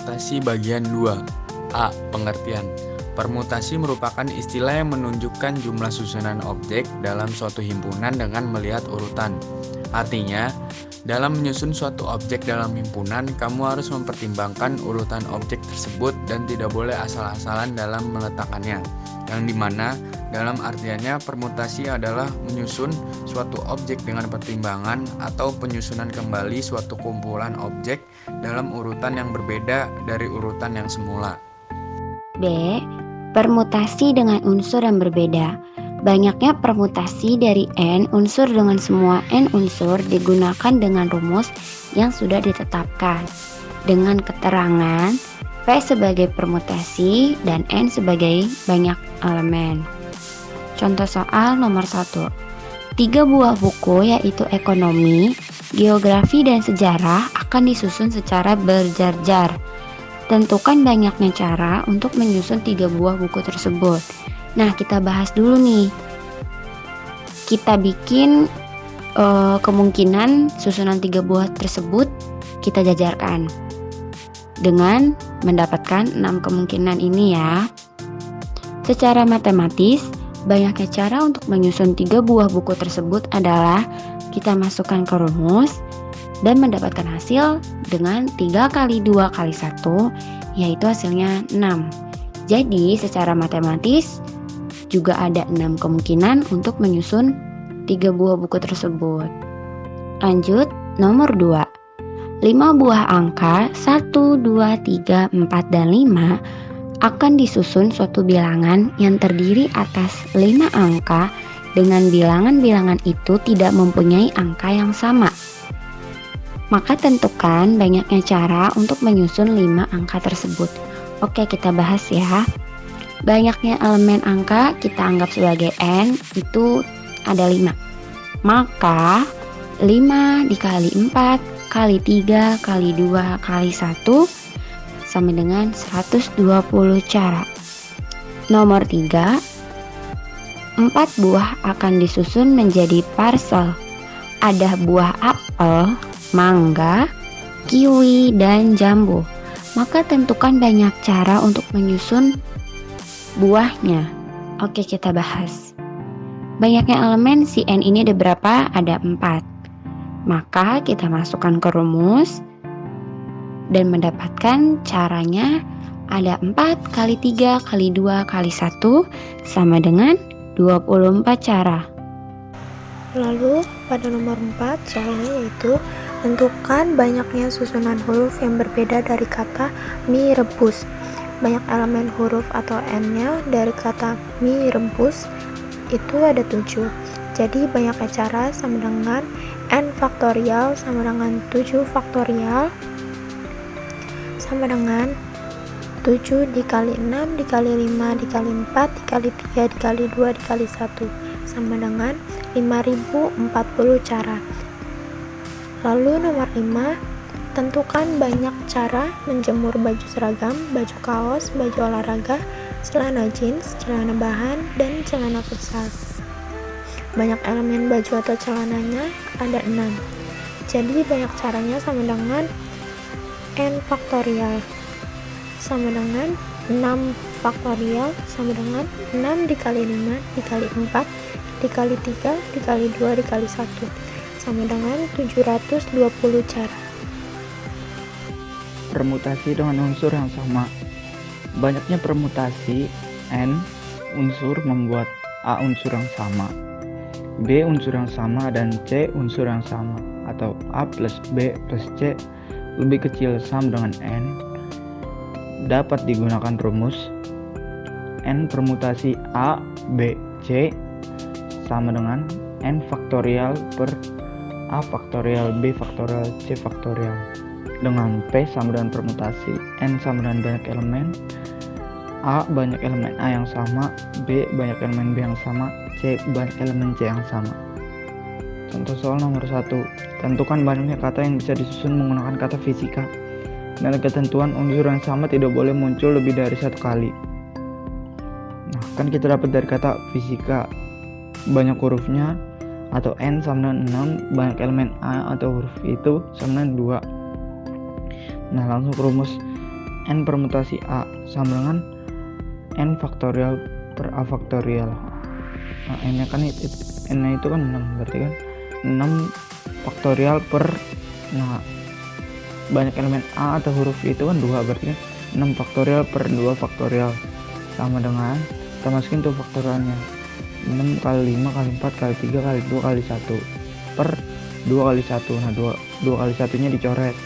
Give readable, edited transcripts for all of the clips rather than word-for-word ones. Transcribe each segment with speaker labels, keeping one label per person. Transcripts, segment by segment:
Speaker 1: permutasi bagian 2. A. Pengertian. Permutasi merupakan istilah yang menunjukkan jumlah susunan objek dalam suatu himpunan dengan melihat urutan. Artinya, dalam menyusun suatu objek dalam himpunan, kamu harus mempertimbangkan urutan objek tersebut dan tidak boleh asal-asalan dalam meletakkannya. Yang dimana dalam artiannya permutasi adalah menyusun suatu objek dengan pertimbangan atau penyusunan kembali suatu kumpulan objek dalam urutan yang berbeda dari urutan yang semula.
Speaker 2: B. Permutasi dengan unsur yang berbeda. Banyaknya permutasi dari n unsur dengan semua n unsur digunakan dengan rumus yang sudah ditetapkan dengan keterangan P sebagai permutasi dan n sebagai banyak elemen. Contoh soal nomor 1. 3 buah buku yaitu ekonomi, geografi, dan sejarah akan disusun secara berjar-jar. Tentukan banyaknya cara untuk menyusun 3 buah buku tersebut. Nah, kita bahas dulu nih. Kita bikin kemungkinan susunan 3 buah tersebut kita jajarkan dengan mendapatkan 6 kemungkinan ini ya. Secara matematis, banyaknya cara untuk menyusun 3 buah buku tersebut adalah kita masukkan ke rumus dan mendapatkan hasil dengan 3 kali 2 kali 1, yaitu hasilnya 6. Jadi secara matematis juga ada 6 kemungkinan untuk menyusun 3 buah buku tersebut. Lanjut, nomor 2. 5 buah angka 1, 2, 3, 4, dan 5 akan disusun suatu bilangan yang terdiri atas 5 angka dengan bilangan-bilangan itu tidak mempunyai angka yang sama. Maka tentukan banyaknya cara untuk menyusun 5 angka tersebut. Oke, kita bahas ya. Banyaknya elemen angka kita anggap sebagai n, itu ada 5. Maka 5 dikali 4 kali 3 kali 2 kali 1 sama dengan 120 cara. Nomor 3, 4 buah akan disusun menjadi parsel. Ada buah apel, mangga, kiwi, dan jambu. Maka tentukan banyak cara untuk menyusun buahnya. Oke, kita bahas. Banyaknya elemen si n ini ada berapa? Ada 4. Maka kita masukkan ke rumus dan mendapatkan caranya ada 4 kali 3 kali 2 kali 1 sama dengan 24 cara.
Speaker 3: Lalu pada nomor 4 soalnya yaitu tentukan banyaknya susunan huruf yang berbeda dari kata mie rebus. Banyak elemen huruf atau n-nya dari kata mie rebus itu ada 7. Jadi banyaknya cara sama dengan n faktorial sama dengan 7 faktorial sama dengan 7 dikali 6 dikali 5 dikali 4 dikali 3 dikali 2 dikali 1 sama dengan 5040 cara. Lalu nomor 5, tentukan banyak cara menjemur baju seragam, baju kaos, baju olahraga, celana jeans, celana bahan, dan celana futsal. Banyak elemen baju atau celananya ada 6. Jadi banyak caranya sama dengan n faktorial sama dengan 6 faktorial sama dengan 6 dikali 5 dikali 4 dikali 3 dikali 2 dikali 1 sama dengan 720 cara.
Speaker 4: Permutasi dengan unsur yang sama. Banyaknya permutasi n unsur membuat a unsur yang sama, b unsur yang sama, dan c unsur yang sama, atau a plus b plus c lebih kecil sama dengan n. Dapat digunakan rumus n permutasi a, b, c sama dengan n faktorial per a faktorial, b faktorial, c faktorial. Dengan p sama dengan permutasi n sama dengan banyak elemen, a banyak elemen a yang sama, b banyak elemen b yang sama, c banyak elemen c yang sama. Contoh soal nomor 1, tentukan banyaknya kata yang bisa disusun menggunakan kata fisika. Dengan ketentuan unsur yang sama tidak boleh muncul lebih dari 1 kali. Nah, kan kita dapat dari kata fisika banyak hurufnya atau n sama dengan 6, banyak elemen a atau huruf itu sama dengan 2. Nah, langsung ke rumus. N permutasi A sama dengan N faktorial per A faktorial. Nah, N-nya kan N-nya itu kan 6, berarti kan 6 faktorial per, nah banyak elemen A atau huruf itu kan 2, berarti kan 6 faktorial per 2 faktorial sama dengan, kita masukin tuh faktorialnya, 6 kali 5 kali 4 kali 3 kali 2 kali 1 per 2 kali 1. Nah 2 kali 1 nya dicoret,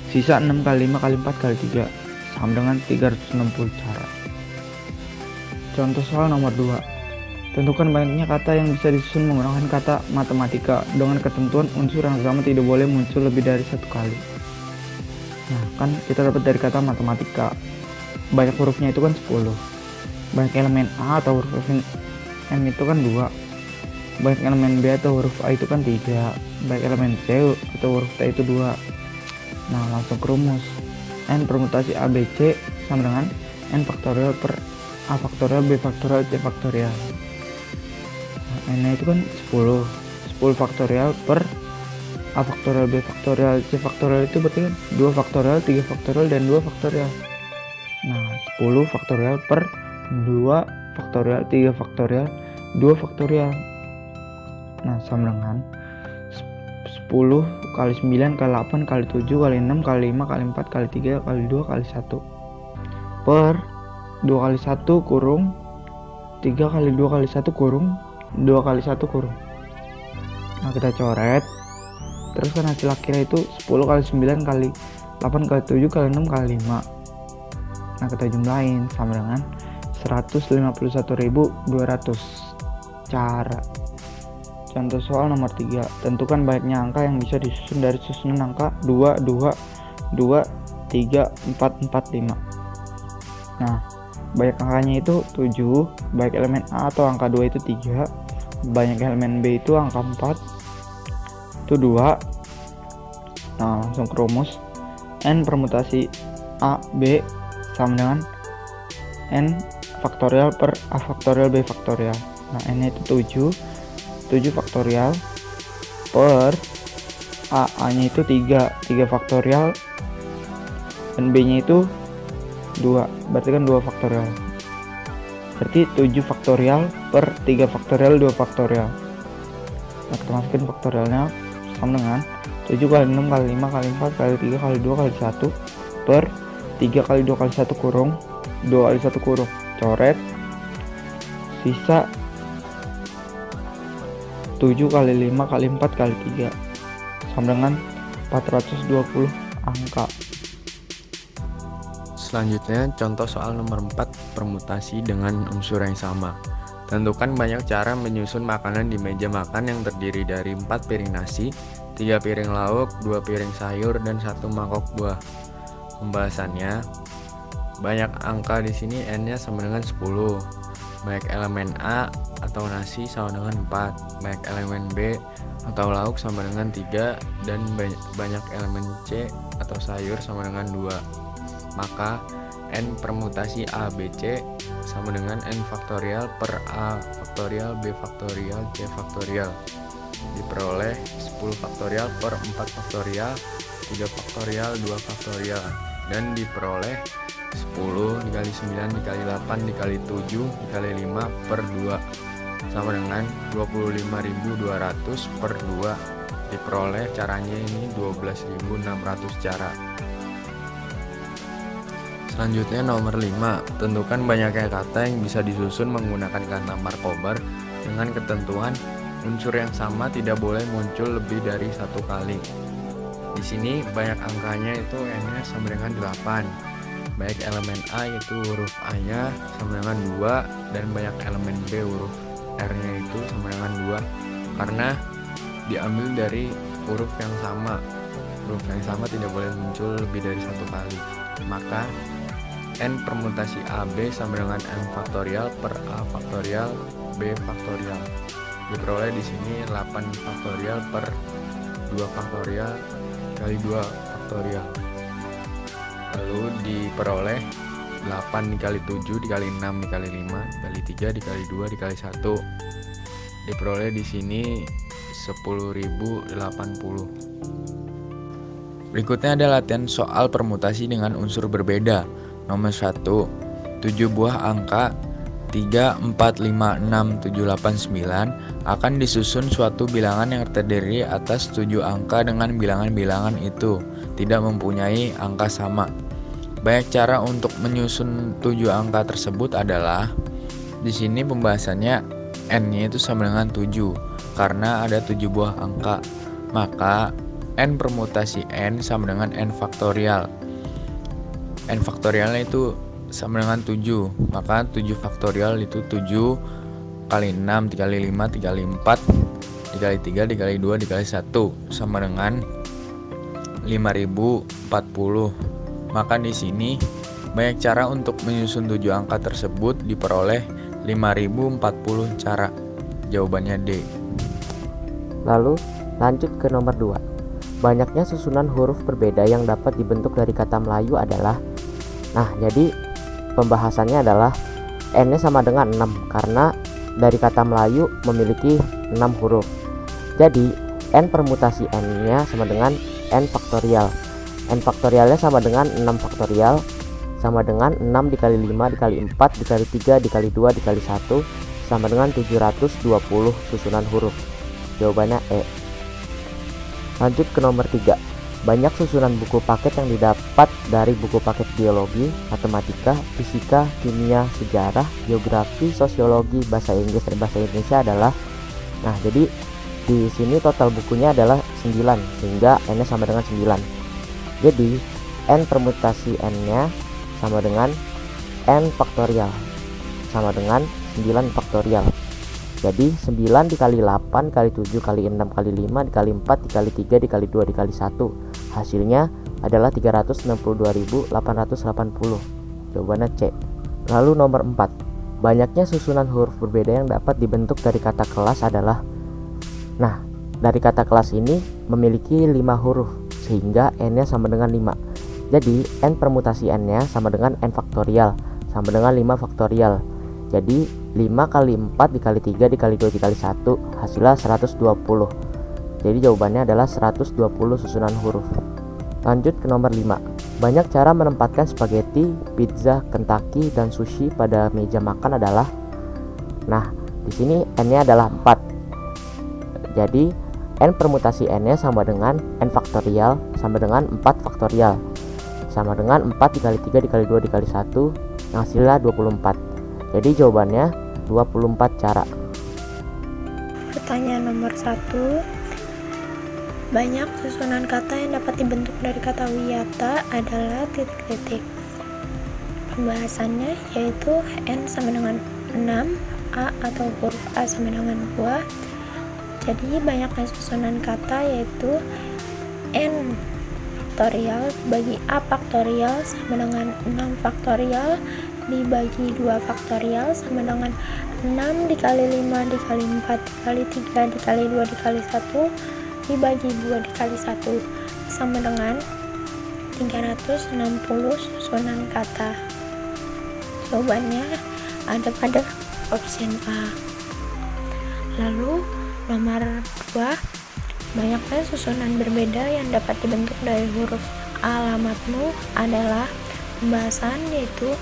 Speaker 4: sisa 6 kali 5 kali 4 kali 3 sama dengan 360 cara. Contoh soal nomor 2. Tentukan banyaknya kata yang bisa disusun menggunakan kata matematika dengan ketentuan unsur yang sama tidak boleh muncul lebih dari 1 kali. Nah, kan kita dapat dari kata matematika, banyak hurufnya itu kan 10. Banyak elemen A atau huruf M itu kan 2. Banyak elemen B atau huruf A itu kan 3. Banyak elemen C atau huruf T itu 2. Nah, langsung ke rumus. N permutasi A, B, C sama dengan N faktorial per A faktorial, B faktorial, C faktorial. Nah, N itu kan 10 faktorial per A faktorial, B faktorial, C faktorial itu berarti kan 2 faktorial, 3 faktorial, dan 2 faktorial. Nah 10 faktorial per 2 faktorial, 3 faktorial, 2 faktorial. Nah sama dengan 10 kali 9 kali 8 kali 7 kali 6 kali 5 kali 4 kali 3 kali 2 kali 1 per 2 kali 1 kurung 3 kali 2 kali 1 kurung 2 kali 1 kurung. Nah kita coret, terus kan hasil akhirnya itu 10 kali 9 kali 8 kali 7 kali 6 kali 5. Nah kita jumlahin sama dengan 151.200 cara. Contoh soal nomor 3. Tentukan banyaknya angka yang bisa disusun dari susunan angka 2, 2, 2, 3, 4, 4, 5. Nah banyak angkanya itu 7, banyak elemen A atau angka 2 itu 3, banyak elemen B itu angka 4 itu 2. Nah langsung ke rumus. N permutasi A, B sama dengan N faktorial per A faktorial, B faktorial. Nah N itu 7 faktorial per A nya itu 3 faktorial, dan B nya itu 2, berarti kan 2 faktorial, berarti 7 faktorial per 3 faktorial 2 faktorial. Nah kita masukin faktorialnya sama dengan 7 kali 6 kali 5 kali 4 kali 3 kali 2 kali 1 per 3 kali 2 kali 1 kurung 2 kali 1 kurung, coret, sisa 7 kali 5 kali 4 kali 3 sama dengan 420 angka.
Speaker 1: Selanjutnya, contoh soal nomor 4, permutasi dengan unsur yang sama. Tentukan banyak cara menyusun makanan di meja makan yang terdiri dari 4 piring nasi, 3 piring lauk, 2 piring sayur, dan 1 mangkok buah. Pembahasannya, banyak angka di sini N-nya sama dengan 10. Banyak elemen A atau nasi sama dengan 4. Banyak elemen B atau lauk sama dengan 3, dan banyak elemen C atau sayur sama dengan 2. Maka N permutasi A, B, C sama dengan N faktorial per A faktorial, B faktorial, C faktorial. Diperoleh 10 faktorial per 4 faktorial, 3 faktorial, 2 faktorial. Dan diperoleh 10 dikali 9 dikali 8 dikali 7 dikali 5 per 2 sama dengan 25.200 per 2. Diperoleh caranya ini 12.600 cara. Selanjutnya nomor 5, tentukan banyaknya kata yang bisa disusun menggunakan kata Markover dengan ketentuan unsur yang sama tidak boleh muncul lebih dari 1 kali. Di sini banyak angkanya itu N-nya sama dengan 8. Banyak elemen A yaitu huruf A-nya sama dengan 2, dan banyak elemen B huruf R-nya itu sama dengan 2 karena diambil dari huruf yang sama. Huruf yang sama tidak boleh muncul lebih dari 1 kali. Maka N permutasi AB sama dengan N faktorial per A faktorial, B faktorial. Diperoleh di sini 8 faktorial per 2 faktorial kali 2 faktorial. Lalu diperoleh 8 dikali 7 dikali 6 dikali 5 dikali 3 dikali 2 dikali 1. Diperoleh di sini 10.080. Berikutnya ada latihan soal permutasi dengan unsur berbeda. Nomor 1, 7 buah angka 3, 4, 5, 6, 7, 8, 9 akan disusun suatu bilangan yang terdiri atas 7 angka dengan bilangan-bilangan itu tidak mempunyai angka sama. Banyak cara untuk menyusun 7 angka tersebut adalah di sini pembahasannya n-nya itu sama dengan 7 karena ada 7 buah angka. Maka n permutasi n sama dengan n faktorial. N faktorialnya itu sama dengan 7. Maka 7 faktorial itu 7 kali 6 dikali 5 dikali 4 dikali 3 dikali 2 dikali 1 sama dengan 5040. Maka di sini banyak cara untuk menyusun 7 angka tersebut, diperoleh 5040 cara. Jawabannya D.
Speaker 5: Lalu lanjut ke nomor 2. Banyaknya susunan huruf berbeda yang dapat dibentuk dari kata Melayu adalah. Nah, jadi pembahasannya adalah n-nya sama dengan 6 karena dari kata Melayu memiliki 6 huruf. Jadi n permutasi n-nya sama dengan n faktorial. N faktorialnya sama dengan 6 faktorial sama dengan 6 dikali 5 dikali 4 dikali 3 dikali 2 dikali 1 sama dengan 720 susunan huruf. Jawabannya E. Lanjut ke nomor 3. Banyak susunan buku paket yang didapat dari buku paket biologi, matematika, fisika, kimia, sejarah, geografi, sosiologi, bahasa Inggris dan bahasa Indonesia adalah. Nah, jadi di sini total bukunya adalah 9 sehingga n-nya sama dengan 9. Jadi n permutasi n-nya sama dengan n faktorial sama dengan 9 faktorial. Jadi 9 dikali 8 kali 7 kali 6 kali 5 dikali 4 dikali 3 dikali 2 dikali 1. Hasilnya adalah 362.880. Jawabannya C. Lalu nomor 4. Banyaknya susunan huruf berbeda yang dapat dibentuk dari kata kelas adalah. Nah, dari kata kelas ini memiliki 5 huruf sehingga n-nya sama dengan 5. Jadi n permutasi n-nya sama dengan n faktorial sama dengan 5 faktorial. Jadi 5 kali 4 dikali 3 dikali 2 dikali 1 hasilnya 120. Jadi jawabannya adalah 120 susunan huruf. Lanjut ke nomor 5. Banyak cara menempatkan spaghetti, pizza, Kentucky, dan sushi pada meja makan adalah. Nah, di sini n-nya adalah 4. Jadi n permutasi n-nya sama dengan n faktorial sama dengan 4 faktorial sama dengan 4 dikali 3 dikali 2 dikali 1 yang hasilnya 24. Jadi jawabannya 24 cara.
Speaker 3: Pertanyaan nomor 1. Banyak susunan kata yang dapat dibentuk dari kata wiyata adalah titik-titik. Pembahasannya yaitu n sama dengan 6, a atau huruf a sama dengan 2. Jadi banyaknya susunan kata yaitu n faktorial bagi a faktorial sama dengan 6 faktorial dibagi 2 faktorial sama dengan 6 dikali 5 dikali 4 dikali 3 dikali 2 dikali 1 dibagi 2 dikali 1 sama dengan 360 susunan kata. Jawabannya ada pada option A. Lalu nomor 2. Banyaknya susunan berbeda yang dapat dibentuk dari huruf alamatmu adalah. Pembahasan yaitu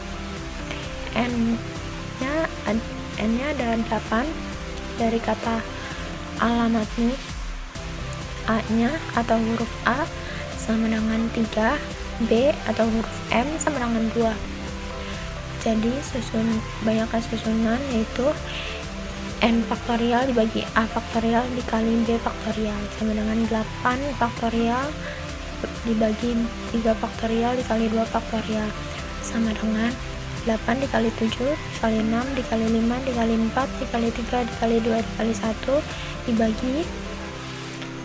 Speaker 3: n-nya ada 8 dari kata alamatmu. A-nya atau huruf A sama dengan 3, B atau huruf M sama dengan 2. Jadi banyaknya susunan yaitu n faktorial dibagi a faktorial dikali b faktorial sama dengan 8 faktorial dibagi 3 faktorial dikali 2 faktorial sama dengan 8 dikali 7 dikali 6 dikali 5 dikali 4 dikali 3 dikali 2 dikali 1 dibagi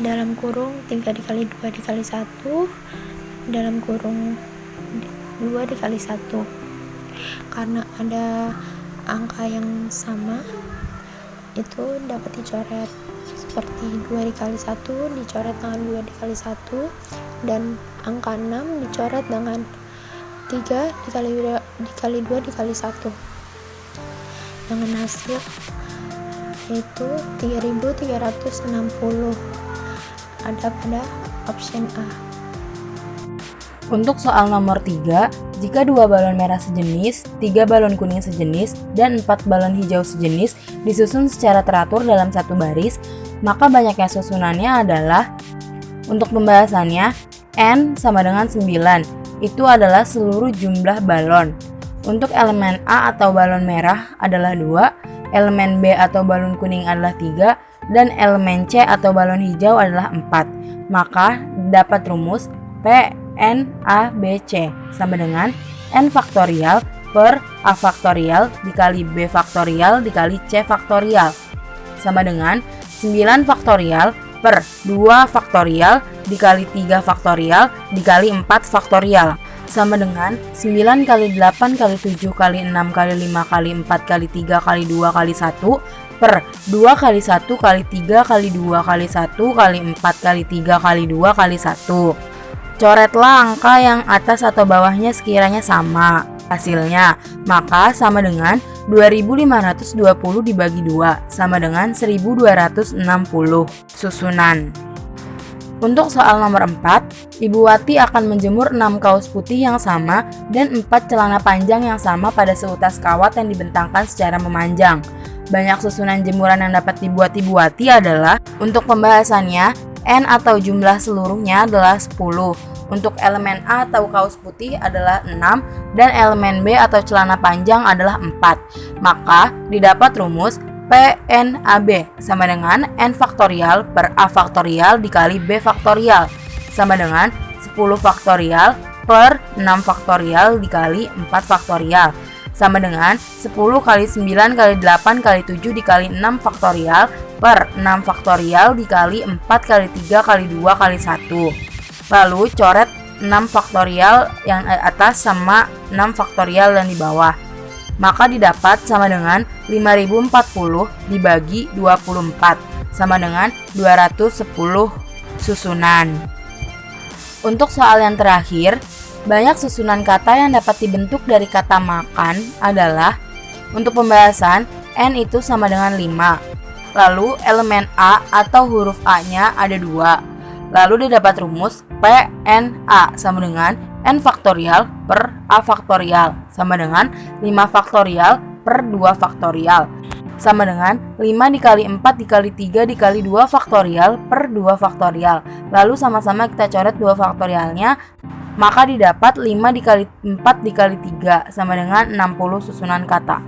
Speaker 3: dalam kurung 3 dikali 2 dikali 1 dalam kurung 2 dikali 1. Karena ada angka yang sama itu dapat dicoret seperti 2 dikali 1 dicoret dengan 2 dikali 1 dan angka 6 dicoret dengan 3 dikali 2 dikali 1 dengan hasil yaitu 3360. Ada pada option A.
Speaker 6: Untuk soal nomor 3, jika 2 balon merah sejenis, 3 balon kuning sejenis, dan 4 balon hijau sejenis disusun secara teratur dalam satu baris, maka banyaknya susunannya adalah, untuk pembahasannya, N sama dengan 9, itu adalah seluruh jumlah balon. Untuk elemen A atau balon merah adalah 2, elemen B atau balon kuning adalah 3, dan elemen C atau balon hijau adalah 4. Maka dapat rumus P N A B C sama dengan N faktorial per A faktorial dikali B faktorial dikali C faktorial sama dengan 9 faktorial per 2 faktorial dikali 3 faktorial dikali 4 faktorial sama dengan 9 kali 8 kali 7 kali 6 kali 5 kali 4 kali 3 kali 2 kali 1 per 2 kali 1 kali 3 kali 2 kali 1 kali 4 kali 3 kali 2 kali 1. Coretlah angka yang atas atau bawahnya sekiranya sama hasilnya, maka sama dengan 2520 dibagi 2 sama dengan 1260 susunan. Untuk soal nomor 4, Ibu Wati akan menjemur 6 kaos putih yang sama dan 4 celana panjang yang sama pada seutas kawat yang dibentangkan secara memanjang. Banyak susunan jemuran yang dapat dibuat Ibu Wati adalah, untuk pembahasannya, N atau jumlah seluruhnya adalah 10. Untuk elemen A atau kaos putih adalah 6 dan elemen B atau celana panjang adalah 4. Maka didapat rumus PNAB sama dengan N faktorial per A faktorial dikali B faktorial sama dengan 10 faktorial per 6 faktorial dikali 4 faktorial sama dengan 10 kali 9 kali 8 kali 7 dikali 6 faktorial per 6 faktorial dikali 4 kali 3 kali 2 kali 1. Lalu coret 6 faktorial yang atas sama 6 faktorial yang di bawah. Maka didapat sama dengan 5040 dibagi 24 sama dengan 210 susunan. Untuk soal yang terakhir, banyak susunan kata yang dapat dibentuk dari kata makan adalah, untuk pembahasan, N itu sama dengan 5. Lalu elemen A atau huruf A-nya ada 2. Lalu didapat rumus PNA sama dengan N faktorial per A faktorial sama dengan 5 faktorial per 2 faktorial sama dengan 5 dikali 4 dikali 3 dikali 2 faktorial per 2 faktorial. Lalu sama-sama kita coret 2 faktorialnya, maka didapat 5 dikali 4 dikali 3 sama dengan 60 susunan kata.